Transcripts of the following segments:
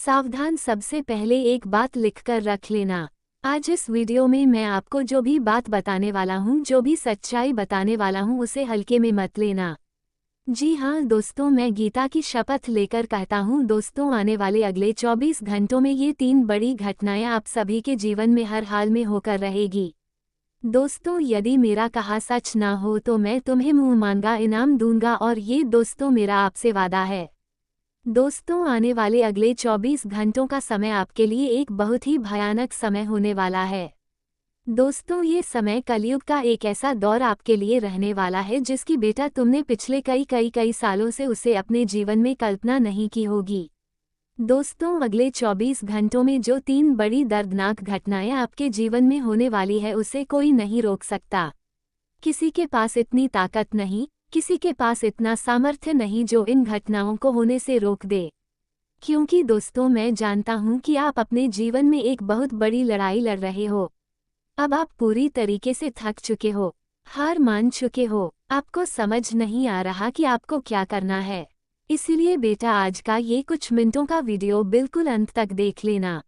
सावधान, सबसे पहले एक बात लिखकर रख लेना। आज इस वीडियो में मैं आपको जो भी बात बताने वाला हूँ, जो भी सच्चाई बताने वाला हूँ, उसे हल्के में मत लेना। जी हाँ दोस्तों, मैं गीता की शपथ लेकर कहता हूँ दोस्तों, आने वाले अगले 24 घंटों में ये 3 बड़ी घटनाएं आप सभी के जीवन में हर हाल में होकर रहेगी। दोस्तों, यदि मेरा कहा सच ना हो तो मैं तुम्हें मुंह मांगा इनाम दूंगा, और ये दोस्तों मेरा आपसे वादा है। दोस्तों, आने वाले अगले 24 घंटों का समय आपके लिए एक बहुत ही भयानक समय होने वाला है। दोस्तों, ये समय कलयुग का एक ऐसा दौर आपके लिए रहने वाला है जिसकी बेटा तुमने पिछले कई सालों से उसे अपने जीवन में कल्पना नहीं की होगी। दोस्तों, अगले 24 घंटों में जो 3 बड़ी दर्दनाक घटनाएं आपके जीवन में होने वाली है, उसे कोई नहीं रोक सकता। किसी के पास इतनी ताकत नहीं, किसी के पास इतना सामर्थ्य नहीं जो इन घटनाओं को होने से रोक दे। क्योंकि दोस्तों, मैं जानता हूं कि आप अपने जीवन में एक बहुत बड़ी लड़ाई लड़ रहे हो। अब आप पूरी तरीके से थक चुके हो, हार मान चुके हो, आपको समझ नहीं आ रहा कि आपको क्या करना है। इसीलिए बेटा, आज का ये कुछ मिनटों का वीडियो बिल्कुल अंत तक देख लेना।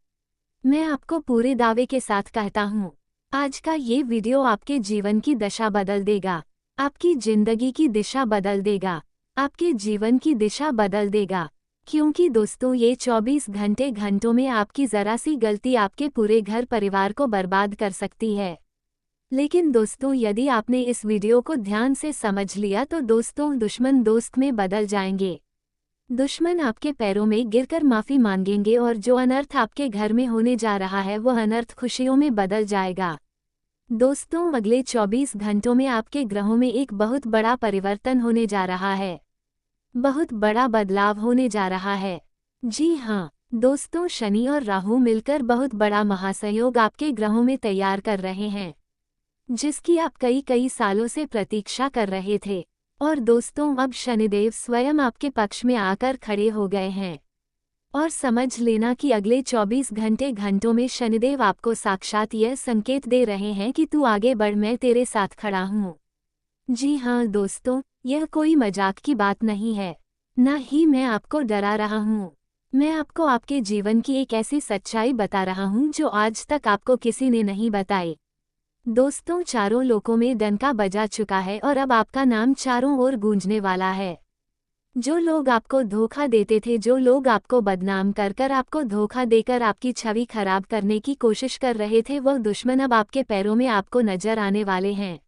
मैं आपको पूरे दावे के साथ कहता हूँ, आज का ये वीडियो आपके जीवन की दशा बदल देगा, आपकी जिंदगी की दिशा बदल देगा, आपके जीवन की दिशा बदल देगा। क्योंकि दोस्तों, ये 24 घंटों में आपकी जरा सी गलती आपके पूरे घर परिवार को बर्बाद कर सकती है। लेकिन दोस्तों, यदि आपने इस वीडियो को ध्यान से समझ लिया तो दोस्तों, दुश्मन दोस्त में बदल जाएंगे। दुश्मन आपके पैरों में गिरकर माफी मांगेंगे, और जो अनर्थ आपके घर में होने जा रहा है वो अनर्थ खुशियों में बदल जाएगा। दोस्तों, अगले 24 घंटों में आपके ग्रहों में एक बहुत बड़ा परिवर्तन होने जा रहा है, बहुत बड़ा बदलाव होने जा रहा है। जी हाँ दोस्तों, शनि और राहु मिलकर बहुत बड़ा महासंयोग आपके ग्रहों में तैयार कर रहे हैं, जिसकी आप कई सालों से प्रतीक्षा कर रहे थे। और दोस्तों, अब शनिदेव स्वयं आपके पक्ष में आकर खड़े हो गए हैं। और समझ लेना कि अगले 24 घंटों में शनिदेव आपको साक्षात यह संकेत दे रहे हैं कि तू आगे बढ़, मैं तेरे साथ खड़ा हूँ। जी हाँ दोस्तों, यह कोई मजाक की बात नहीं है, न ही मैं आपको डरा रहा हूँ। मैं आपको आपके जीवन की एक ऐसी सच्चाई बता रहा हूँ जो आज तक आपको किसी ने नहीं बताई। दोस्तों, चारों लोकों में डंका बजा चुका है और अब आपका नाम चारों ओर गूंजने वाला है। जो लोग आपको धोखा देते थे, जो लोग आपको बदनाम कर आपको धोखा देकर आपकी छवि खराब करने की कोशिश कर रहे थे, वह दुश्मन अब आपके पैरों में आपको नजर आने वाले हैं।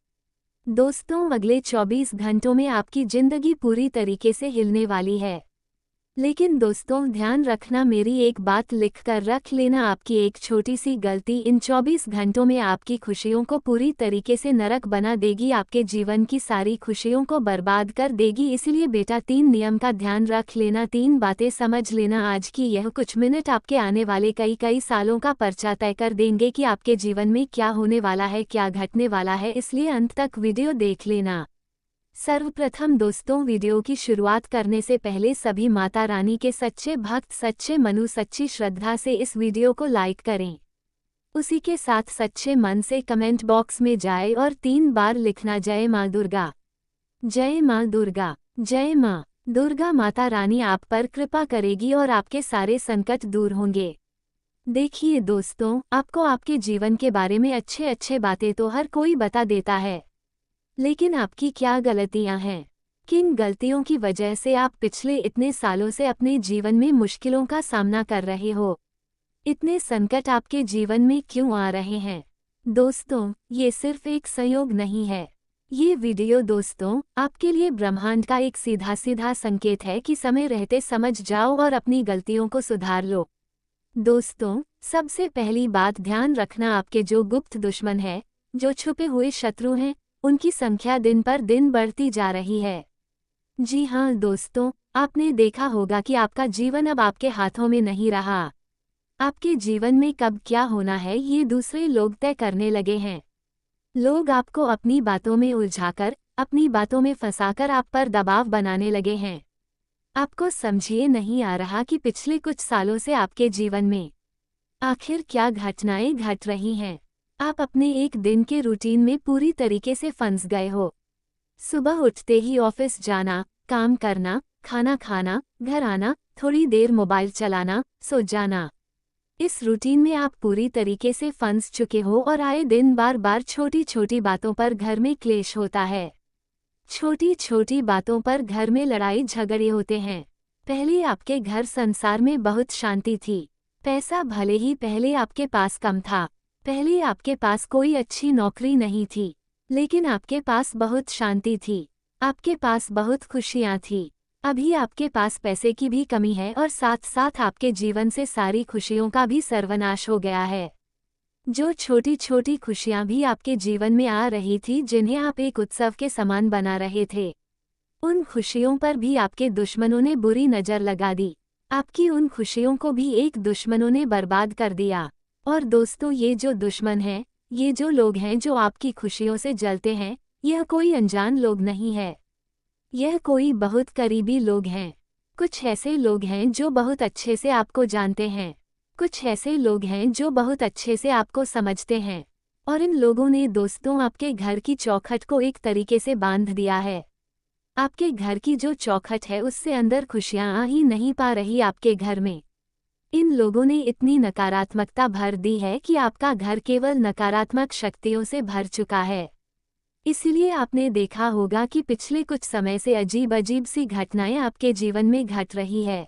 दोस्तों, अगले 24 घंटों में आपकी जिंदगी पूरी तरीके से हिलने वाली है। लेकिन दोस्तों, ध्यान रखना, मेरी एक बात लिख कर रख लेना, आपकी एक छोटी सी गलती इन 24 घंटों में आपकी खुशियों को पूरी तरीके से नरक बना देगी, आपके जीवन की सारी खुशियों को बर्बाद कर देगी। इसलिए बेटा, 3 नियम का ध्यान रख लेना, 3 बातें समझ लेना। आज की यह कुछ मिनट आपके आने वाले कई सालों का पर्चा तय कर देंगे कि आपके जीवन में क्या होने वाला है, क्या घटने वाला है। इसलिए अंत तक वीडियो देख लेना। सर्वप्रथम दोस्तों, वीडियो की शुरुआत करने से पहले सभी माता रानी के सच्चे भक्त, सच्चे मनु, सच्ची श्रद्धा से इस वीडियो को लाइक करें। उसी के साथ सच्चे मन से कमेंट बॉक्स में जाए और 3 बार लिखना, जय माँ दुर्गा, जय माँ दुर्गा, जय माँ दुर्गा। माता रानी आप पर कृपा करेगी और आपके सारे संकट दूर होंगे। देखिए दोस्तों, आपको आपके जीवन के बारे में अच्छे बातें तो हर कोई बता देता है, लेकिन आपकी क्या गलतियां हैं? किन गलतियों की वजह से आप पिछले इतने सालों से अपने जीवन में मुश्किलों का सामना कर रहे हो? इतने संकट आपके जीवन में क्यों आ रहे हैं? दोस्तों, ये सिर्फ एक संयोग नहीं है। ये वीडियो दोस्तों, आपके लिए ब्रह्मांड का एक सीधा संकेत है कि समय रहते समझ जाओ और अपनी गलतियों को सुधार लो। दोस्तों, सबसे पहली बात ध्यान रखना, आपके जो गुप्त दुश्मन है, जो छुपे हुए शत्रु हैं, उनकी संख्या दिन पर दिन बढ़ती जा रही है। जी हाँ दोस्तों, आपने देखा होगा कि आपका जीवन अब आपके हाथों में नहीं रहा। आपके जीवन में कब क्या होना है ये दूसरे लोग तय करने लगे हैं। लोग आपको अपनी बातों में उलझाकर, अपनी बातों में फंसाकर आप पर दबाव बनाने लगे हैं। आपको समझिए नहीं आ रहा कि पिछले कुछ सालों से आपके जीवन में आखिर क्या घटनाएं घट रही हैं। आप अपने एक दिन के रूटीन में पूरी तरीके से फंस गए हो। सुबह उठते ही ऑफिस जाना, काम करना, खाना खाना, घर आना, थोड़ी देर मोबाइल चलाना, सो जाना। इस रूटीन में आप पूरी तरीके से फंस चुके हो और आए दिन बार बार छोटी छोटी बातों पर घर में क्लेश होता है। छोटी छोटी बातों पर घर में लड़ाई झगड़े होते हैं। पहले आपके घर संसार में बहुत शांति थी। पैसा भले ही पहले आपके पास कम था, पहले आपके पास कोई अच्छी नौकरी नहीं थी, लेकिन आपके पास बहुत शांति थी, आपके पास बहुत खुशियाँ थी। अभी आपके पास पैसे की भी कमी है और साथ साथ आपके जीवन से सारी खुशियों का भी सर्वनाश हो गया है। जो छोटी छोटी खुशियां भी आपके जीवन में आ रही थी, जिन्हें आप एक उत्सव के समान बना रहे थे, उन खुशियों पर भी आपके दुश्मनों ने बुरी नज़र लगा दी। आपकी उन खुशियों को भी एक दुश्मनों ने बर्बाद कर दिया। और दोस्तों, ये जो दुश्मन हैं, ये जो लोग हैं जो आपकी खुशियों से जलते हैं, यह कोई अनजान लोग नहीं है, यह कोई बहुत करीबी लोग हैं। कुछ ऐसे लोग हैं जो बहुत अच्छे से आपको जानते हैं, कुछ ऐसे लोग हैं जो बहुत अच्छे से आपको समझते हैं, और इन लोगों ने दोस्तों आपके घर की चौखट को एक तरीके से बांध दिया है। आपके घर की जो चौखट है उससे अंदर खुशियां आ ही नहीं पा रही आपके घर में। इन लोगों ने इतनी नकारात्मकता भर दी है कि आपका घर केवल नकारात्मक शक्तियों से भर चुका है। इसलिए आपने देखा होगा कि पिछले कुछ समय से अजीब अजीब सी घटनाएं आपके जीवन में घट रही है।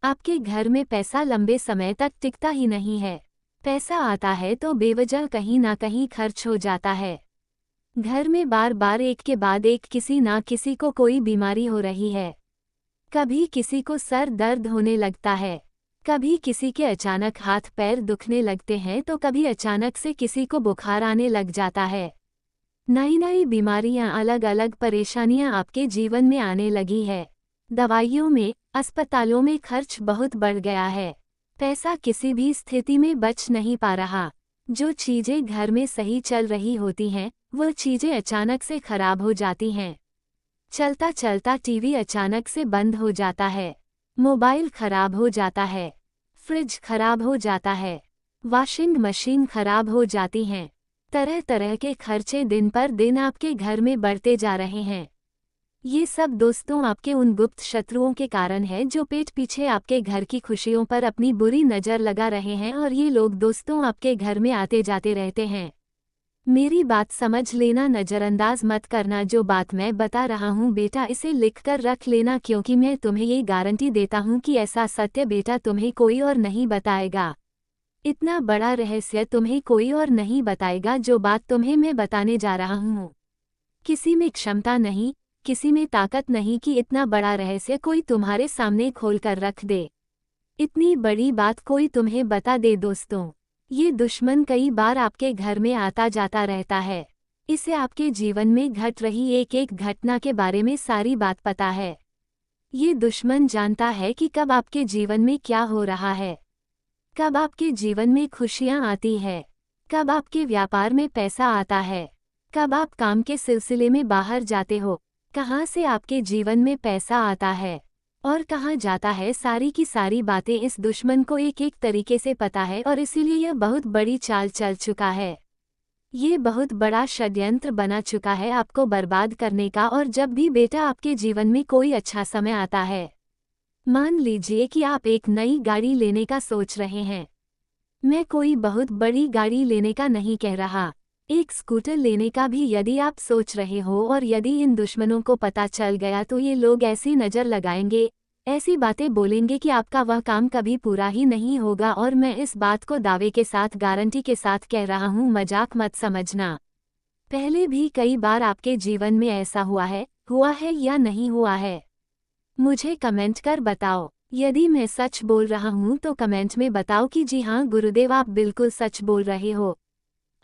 आपके घर में पैसा लंबे समय तक टिकता ही नहीं है। पैसा आता है तो बेवजह कहीं ना कहीं खर्च हो जाता है। घर में बार बार एक के बाद एक किसी ना किसी को कोई बीमारी हो रही है। कभी किसी को सर दर्द होने लगता है, कभी किसी के अचानक हाथ पैर दुखने लगते हैं, तो कभी अचानक से किसी को बुखार आने लग जाता है। नई नई बीमारियां, अलग अलग परेशानियां आपके जीवन में आने लगी है। दवाइयों में, अस्पतालों में खर्च बहुत बढ़ गया है। पैसा किसी भी स्थिति में बच नहीं पा रहा। जो चीज़ें घर में सही चल रही होती हैं, वो चीज़ें अचानक से खराब हो जाती हैं। चलता चलता टीवी अचानक से बंद हो जाता है, मोबाइल खराब हो जाता है, फ्रिज खराब हो जाता है, वॉशिंग मशीन खराब हो जाती हैं। तरह तरह के खर्चे दिन पर दिन आपके घर में बढ़ते जा रहे हैं। ये सब दोस्तों आपके उन गुप्त शत्रुओं के कारण है जो पेट पीछे आपके घर की खुशियों पर अपनी बुरी नज़र लगा रहे हैं, और ये लोग दोस्तों आपके घर में आते जाते रहते हैं। मेरी बात समझ लेना, नज़रअंदाज मत करना। जो बात मैं बता रहा हूँ बेटा, इसे लिख कर रख लेना, क्योंकि मैं तुम्हें ये गारंटी देता हूँ कि ऐसा सत्य बेटा तुम्हें कोई और नहीं बताएगा। इतना बड़ा रहस्य तुम्हें कोई और नहीं बताएगा जो बात तुम्हें मैं बताने जा रहा हूँ। किसी में क्षमता नहीं, किसी में ताकत नहीं कि इतना बड़ा रहस्य कोई तुम्हारे सामने खोल कर रख दे। इतनी बड़ी बात कोई तुम्हें बता दे दोस्तों। ये दुश्मन कई बार आपके घर में आता जाता रहता है। इसे आपके जीवन में घट रही एक एक घटना के बारे में सारी बात पता है। ये दुश्मन जानता है कि कब आपके जीवन में क्या हो रहा है, कब आपके जीवन में खुशियाँ आती है, कब आपके व्यापार में पैसा आता है, कब आप काम के सिलसिले में बाहर जाते हो, कहाँ से आपके जीवन में पैसा आता है और कहाँ जाता है। सारी की सारी बातें इस दुश्मन को एक एक तरीके से पता है, और इसीलिए यह बहुत बड़ी चाल चल चुका है। ये बहुत बड़ा षड्यंत्र बना चुका है आपको बर्बाद करने का। और जब भी बेटा आपके जीवन में कोई अच्छा समय आता है, मान लीजिए कि आप एक नई गाड़ी लेने का सोच रहे हैं। मैं कोई बहुत बड़ी गाड़ी लेने का नहीं कह रहा, एक स्कूटर लेने का भी यदि आप सोच रहे हो, और यदि इन दुश्मनों को पता चल गया तो ये लोग ऐसी नज़र लगाएंगे, ऐसी बातें बोलेंगे कि आपका वह काम कभी पूरा ही नहीं होगा। और मैं इस बात को दावे के साथ, गारंटी के साथ कह रहा हूँ, मजाक मत समझना। पहले भी कई बार आपके जीवन में ऐसा हुआ है या नहीं हुआ है? मुझे कमेंट कर बताओ। यदि मैं सच बोल रहा हूँ तो कमेंट में बताओ कि जी हाँ गुरुदेव, आप बिल्कुल सच बोल रहे हो।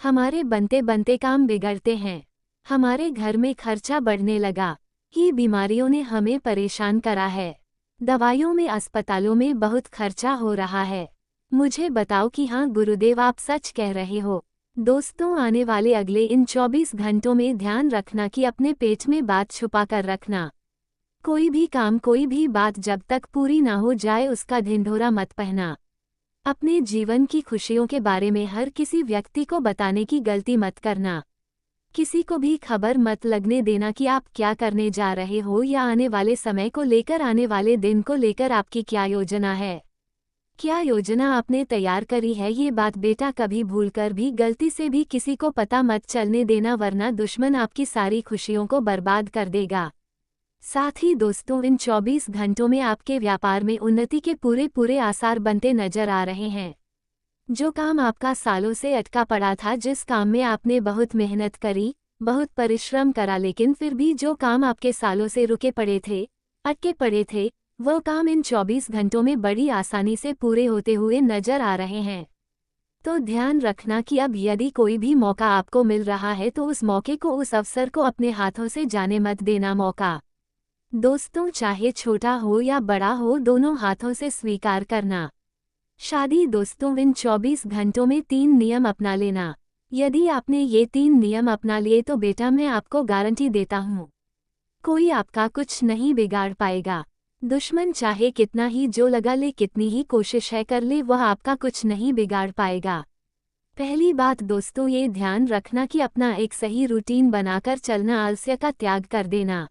हमारे बनते बनते काम बिगड़ते हैं, हमारे घर में खर्चा बढ़ने लगा, ये बीमारियों ने हमें परेशान करा है, दवाइयों में, अस्पतालों में बहुत खर्चा हो रहा है। मुझे बताओ कि हाँ गुरुदेव, आप सच कह रहे हो। दोस्तों, आने वाले अगले इन 24 घंटों में ध्यान रखना कि अपने पेट में बात छुपा कर रखना। कोई भी काम, कोई भी बात जब तक पूरी ना हो जाए उसका ढिंढोरा मत पहना। अपने जीवन की खुशियों के बारे में हर किसी व्यक्ति को बताने की गलती मत करना। किसी को भी खबर मत लगने देना कि आप क्या करने जा रहे हो या आने वाले समय को लेकर, आने वाले दिन को लेकर आपकी क्या योजना है। क्या योजना आपने तैयार करी है, ये बात बेटा कभी भूलकर भी, गलती से भी किसी को पता मत चलने देना, वरना दुश्मन आपकी सारी खुशियों को बर्बाद कर देगा। साथ ही दोस्तों, इन 24 घंटों में आपके व्यापार में उन्नति के पूरे आसार बनते नजर आ रहे हैं। जो काम आपका सालों से अटका पड़ा था, जिस काम में आपने बहुत मेहनत करी, बहुत परिश्रम करा, लेकिन फिर भी जो काम आपके सालों से रुके पड़े थे, अटके पड़े थे, वो काम इन 24 घंटों में बड़ी आसानी से पूरे होते हुए नजर आ रहे हैं। तो ध्यान रखना कि अब यदि कोई भी मौका आपको मिल रहा है तो उस मौके को, उस अवसर को अपने हाथों से जाने मत देना। मौका दोस्तों चाहे छोटा हो या बड़ा हो, दोनों हाथों से स्वीकार करना। शादी दोस्तों, इन 24 घंटों में 3 नियम अपना लेना। यदि आपने ये 3 नियम अपना लिए तो बेटा मैं आपको गारंटी देता हूँ, कोई आपका कुछ नहीं बिगाड़ पाएगा। दुश्मन चाहे कितना ही जो लगा ले, कितनी ही कोशिश है कर ले, वह आपका कुछ नहीं बिगाड़ पाएगा। पहली बात दोस्तों, ये ध्यान रखना कि अपना एक सही रूटीन बनाकर चलना, आलस्य का त्याग कर देना।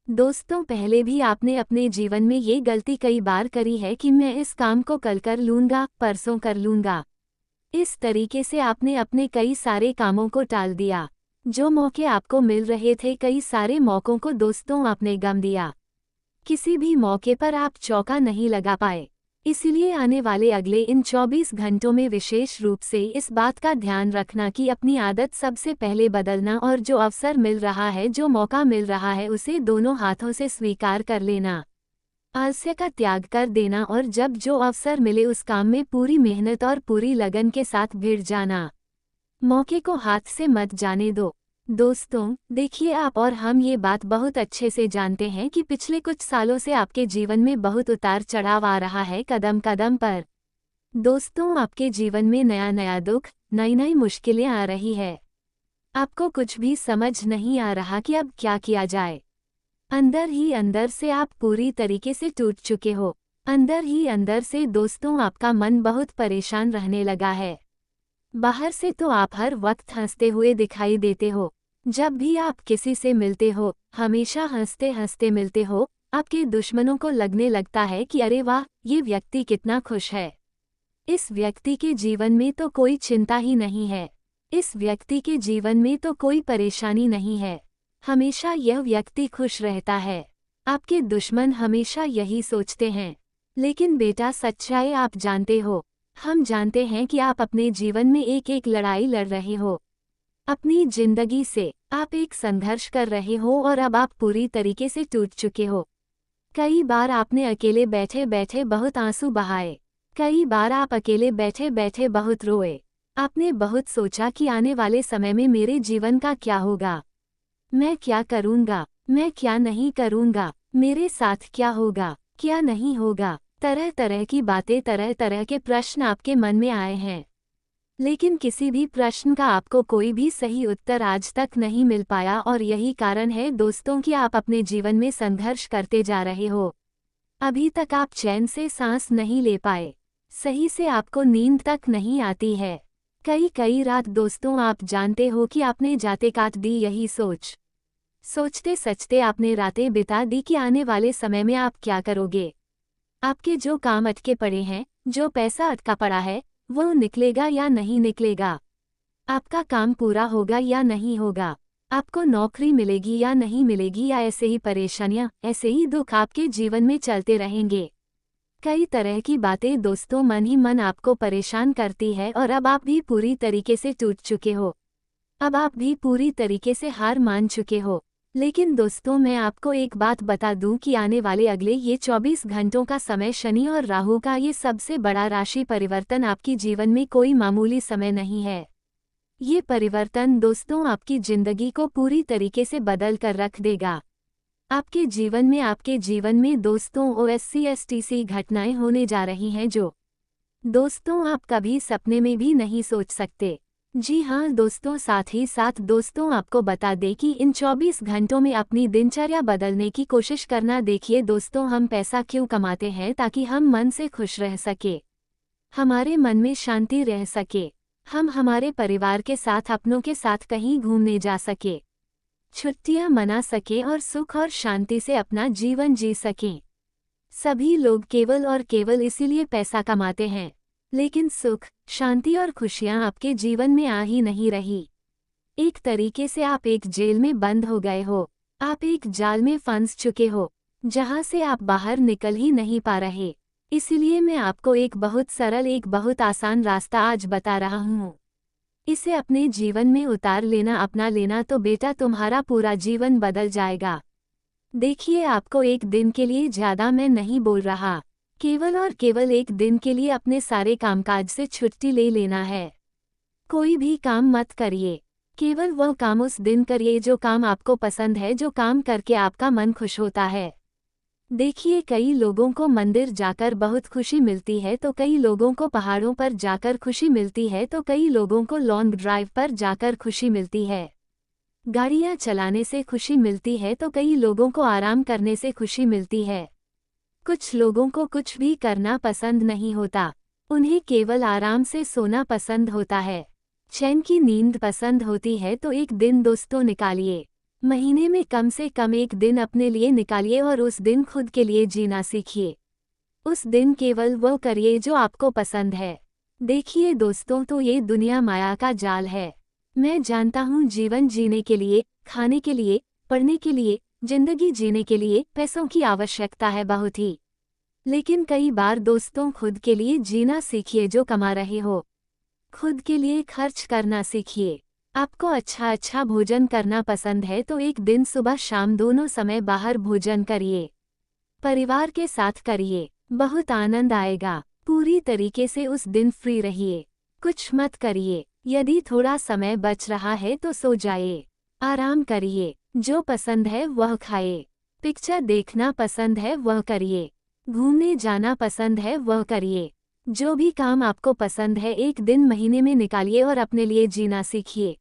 दोस्तों पहले भी आपने अपने जीवन में ये गलती कई बार करी है कि मैं इस काम को कल कर लूँगा, परसों कर लूँगा। इस तरीके से आपने अपने कई सारे कामों को टाल दिया। जो मौके आपको मिल रहे थे, कई सारे मौकों को दोस्तों आपने गम दिया। किसी भी मौके पर आप चौका नहीं लगा पाए। इसलिए आने वाले अगले इन 24 घंटों में विशेष रूप से इस बात का ध्यान रखना कि अपनी आदत सबसे पहले बदलना, और जो अवसर मिल रहा है, जो मौका मिल रहा है, उसे दोनों हाथों से स्वीकार कर लेना, आलस्य का त्याग कर देना, और जब जो अवसर मिले उस काम में पूरी मेहनत और पूरी लगन के साथ भिड़ जाना। मौके को हाथ से मत जाने दो। दोस्तों देखिए, आप और हम ये बात बहुत अच्छे से जानते हैं कि पिछले कुछ सालों से आपके जीवन में बहुत उतार चढ़ाव आ रहा है, कदम कदम पर। दोस्तों आपके जीवन में नया नया दुख, नई नई मुश्किलें आ रही है। आपको कुछ भी समझ नहीं आ रहा कि अब क्या किया जाए। अंदर ही अंदर से आप पूरी तरीके से टूट चुके हो। अंदर ही अंदर से दोस्तों आपका मन बहुत परेशान रहने लगा है। बाहर से तो आप हर वक्त हंसते हुए दिखाई देते हो। जब भी आप किसी से मिलते हो, हमेशा हंसते हंसते मिलते हो। आपके दुश्मनों को लगने लगता है कि अरे वाह, ये व्यक्ति कितना खुश है। इस व्यक्ति के जीवन में तो कोई चिंता ही नहीं है। इस व्यक्ति के जीवन में तो कोई परेशानी नहीं है। हमेशा यह व्यक्ति खुश रहता है। आपके दुश्मन हमेशा यही सोचते हैं। लेकिन बेटा सच्चाई आप जानते हो, हम जानते हैं कि आप अपने जीवन में एक एक लड़ाई लड़ रहे हो। अपनी जिंदगी से आप एक संघर्ष कर रहे हो और अब आप पूरी तरीके से टूट चुके हो। कई बार आपने अकेले बैठे बैठे बहुत आंसू बहाए। कई बार आप अकेले बैठे बैठे बहुत रोए। आपने बहुत सोचा कि आने वाले समय में मेरे जीवन का क्या होगा, मैं क्या करूँगा, मैं क्या नहीं करूँगा, मेरे साथ क्या होगा, क्या नहीं होगा। तरह तरह की बातें, तरह तरह के प्रश्न आपके मन में आए हैं। लेकिन किसी भी प्रश्न का आपको कोई भी सही उत्तर आज तक नहीं मिल पाया, और यही कारण है दोस्तों कि आप अपने जीवन में संघर्ष करते जा रहे हो। अभी तक आप चैन से सांस नहीं ले पाए। सही से आपको नींद तक नहीं आती है। कई रात दोस्तों आप जानते हो कि आपने जाते काट दी यही सोचते सचते आपने रातें बिता दी कि आने वाले समय में आप क्या करोगे। आपके जो काम अटके पड़े हैं, जो पैसा अटका पड़ा है, वो निकलेगा या नहीं निकलेगा। आपका काम पूरा होगा या नहीं होगा। आपको नौकरी मिलेगी या नहीं मिलेगी, या ऐसे ही परेशानियां, ऐसे ही दुख आपके जीवन में चलते रहेंगे। कई तरह की बातें दोस्तों मन ही मन आपको परेशान करती है, और अब आप भी पूरी तरीके से टूट चुके हो। अब आप भी पूरी तरीके से हार मान चुके हो। लेकिन दोस्तों मैं आपको एक बात बता दूं कि आने वाले अगले ये 24 घंटों का समय, शनि और राहु का ये सबसे बड़ा राशि परिवर्तन आपकी जीवन में कोई मामूली समय नहीं है। ये परिवर्तन दोस्तों आपकी जिंदगी को पूरी तरीके से बदल कर रख देगा। आपके जीवन में दोस्तों OSCSTC घटनाएं होने जा रही हैं जो दोस्तों आप कभी सपने में भी नहीं सोच सकते। जी हाँ दोस्तों, साथ ही साथ दोस्तों आपको बता दें कि इन 24 घंटों में अपनी दिनचर्या बदलने की कोशिश करना। देखिए दोस्तों, हम पैसा क्यों कमाते हैं? ताकि हम मन से खुश रह सके, हमारे मन में शांति रह सके। हम हमारे परिवार के साथ अपनों के साथ कहीं घूमने जा सके, छुट्टियां मना सके और सुख और शांति से अपना जीवन जी सकें। सभी लोग केवल और केवल इसीलिए पैसा कमाते हैं, लेकिन सुख, शांति और खुशियां आपके जीवन में आ ही नहीं रही। एक तरीके से आप एक जेल में बंद हो गए हो, आप एक जाल में फंस चुके हो, जहां से आप बाहर निकल ही नहीं पा रहे। इसीलिए मैं आपको एक बहुत सरल, एक बहुत आसान रास्ता आज बता रहा हूँ। इसे अपने जीवन में उतार लेना, अपना लेना तो बेटा तुम्हारा पूरा जीवन बदल जाएगा। देखिए, आपको एक दिन के लिए ज्यादा मैं नहीं बोल रहा, केवल और केवल एक दिन के लिए अपने सारे कामकाज से छुट्टी ले लेना है। कोई भी काम मत करिए, केवल वह काम उस दिन करिए जो काम आपको पसंद है, जो काम करके आपका मन खुश होता है। देखिए, कई लोगों को मंदिर जाकर बहुत खुशी मिलती है, तो कई लोगों को पहाड़ों पर जाकर खुशी मिलती है, तो कई लोगों को लॉन्ग ड्राइव पर जाकर खुशी मिलती है। गाड़ियां चलाने से खुशी मिलती है, तो कई लोगों को आराम करने से खुशी मिलती है। कुछ लोगों को कुछ भी करना पसंद नहीं होता, उन्हें केवल आराम से सोना पसंद होता है। चैन की नींद पसंद होती है, तो एक दिन दोस्तों निकालिए, महीने में कम से कम एक दिन अपने लिए निकालिए और उस दिन खुद के लिए जीना सीखिए। उस दिन केवल वो करिए जो आपको पसंद है। देखिए दोस्तों, तो ये दुनिया माया का जाल है। मैं जानता हूँ, जीवन जीने के लिए, खाने के लिए, पढ़ने के लिए, जिंदगी जीने के लिए पैसों की आवश्यकता है बहुत ही। लेकिन कई बार दोस्तों, खुद के लिए जीना सीखिए जो कमा रहे हो। खुद के लिए खर्च करना सीखिए। आपको अच्छा अच्छा भोजन करना पसंद है, तो एक दिन सुबह शाम दोनों समय बाहर भोजन करिए, परिवार के साथ करिए, बहुत आनंद आएगा। पूरी तरीके से उस दिन फ्री रहिए, कुछ मत करिए। यदि थोड़ा समय बच रहा है तो सो जाइए, आराम करिए, जो पसंद है वह खाइए, पिक्चर देखना पसंद है वह करिए, घूमने जाना पसंद है वह करिए। जो भी काम आपको पसंद है एक दिन महीने में निकालिए और अपने लिए जीना सीखिए।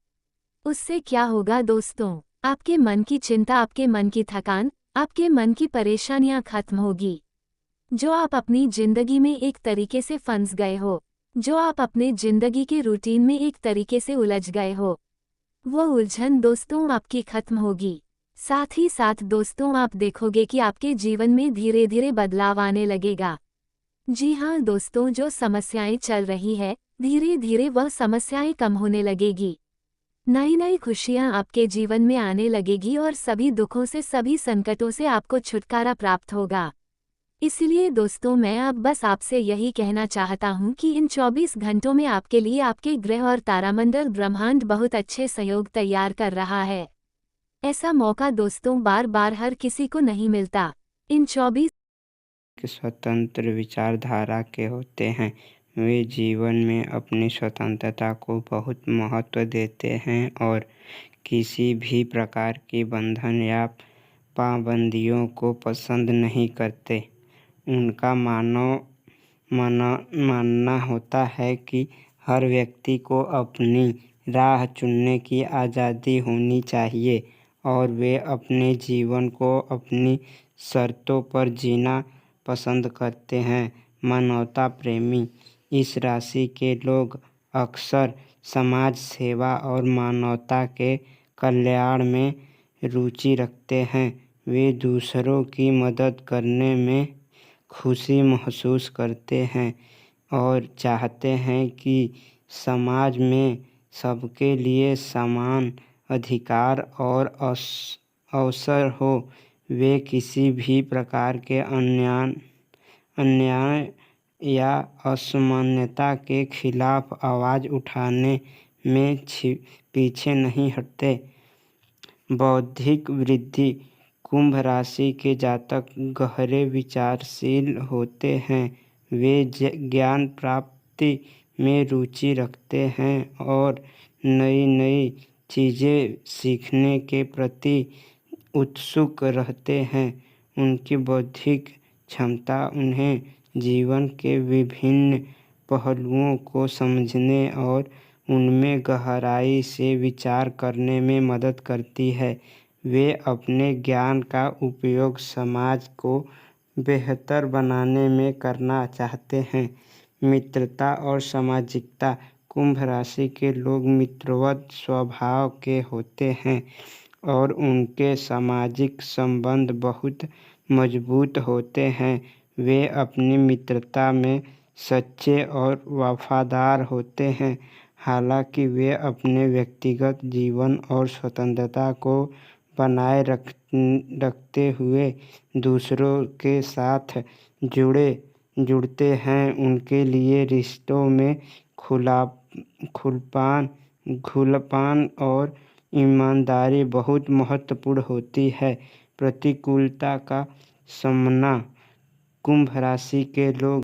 उससे क्या होगा दोस्तों, आपके मन की चिंता, आपके मन की थकान, आपके मन की परेशानियां खत्म होगी। जो आप अपनी जिंदगी में एक तरीके से फंस गए हो, जो आप अपने जिंदगी के रूटीन में एक तरीके से उलझ गए हो, वो उलझन दोस्तों आपकी खत्म होगी। साथ ही साथ दोस्तों, आप देखोगे कि आपके जीवन में धीरे धीरे बदलाव आने लगेगा। जी हाँ दोस्तों, जो समस्याएं चल रही है, धीरे धीरे वह समस्याएं कम होने लगेगी। नई नई खुशियां आपके जीवन में आने लगेगी और सभी दुखों से, सभी संकटों से आपको छुटकारा प्राप्त होगा। इसलिए दोस्तों, मैं अब बस आपसे यही कहना चाहता हूं कि इन 24 घंटों में आपके लिए आपके ग्रह और तारामंडल ब्रह्मांड बहुत अच्छे सहयोग तैयार कर रहा है। ऐसा मौका दोस्तों बार बार हर किसी को नहीं मिलता। इन 24 स्वतंत्र विचारधारा के होते हैं। वे जीवन में अपनी स्वतंत्रता को बहुत महत्व देते हैं और किसी भी प्रकार की बंधन या पाबंदियों को पसंद नहीं करते। उनका मानना होता है कि हर व्यक्ति को अपनी राह चुनने की आज़ादी होनी चाहिए और वे अपने जीवन को अपनी शर्तों पर जीना पसंद करते हैं। मानवता प्रेमी इस राशि के लोग अक्सर समाज सेवा और मानवता के कल्याण में रुचि रखते हैं। वे दूसरों की मदद करने में खुशी महसूस करते हैं और चाहते हैं कि समाज में सबके लिए समान अधिकार और अवसर हो। वे किसी भी प्रकार के अन्याय या असमानता के खिलाफ आवाज़ उठाने में पीछे नहीं हटते। बौद्धिक वृद्धि कुंभ राशि के जातक गहरे विचारशील होते हैं। वे ज्ञान प्राप्ति में रुचि रखते हैं और नई नई चीज़ें सीखने के प्रति उत्सुक रहते हैं। उनकी बौद्धिक क्षमता उन्हें जीवन के विभिन्न पहलुओं को समझने और उनमें गहराई से विचार करने में मदद करती है। वे अपने ज्ञान का उपयोग समाज को बेहतर बनाने में करना चाहते हैं। मित्रता और सामाजिकता कुंभ राशि के लोग मित्रवत स्वभाव के होते हैं और उनके सामाजिक संबंध बहुत मजबूत होते हैं। वे अपनी मित्रता में सच्चे और वफादार होते हैं। हालांकि वे अपने व्यक्तिगत जीवन और स्वतंत्रता को बनाए रखते हुए दूसरों के साथ जुड़ते हैं। उनके लिए रिश्तों में खुलापन और ईमानदारी बहुत महत्वपूर्ण होती है। प्रतिकूलता का सामना कुंभ राशि के लोग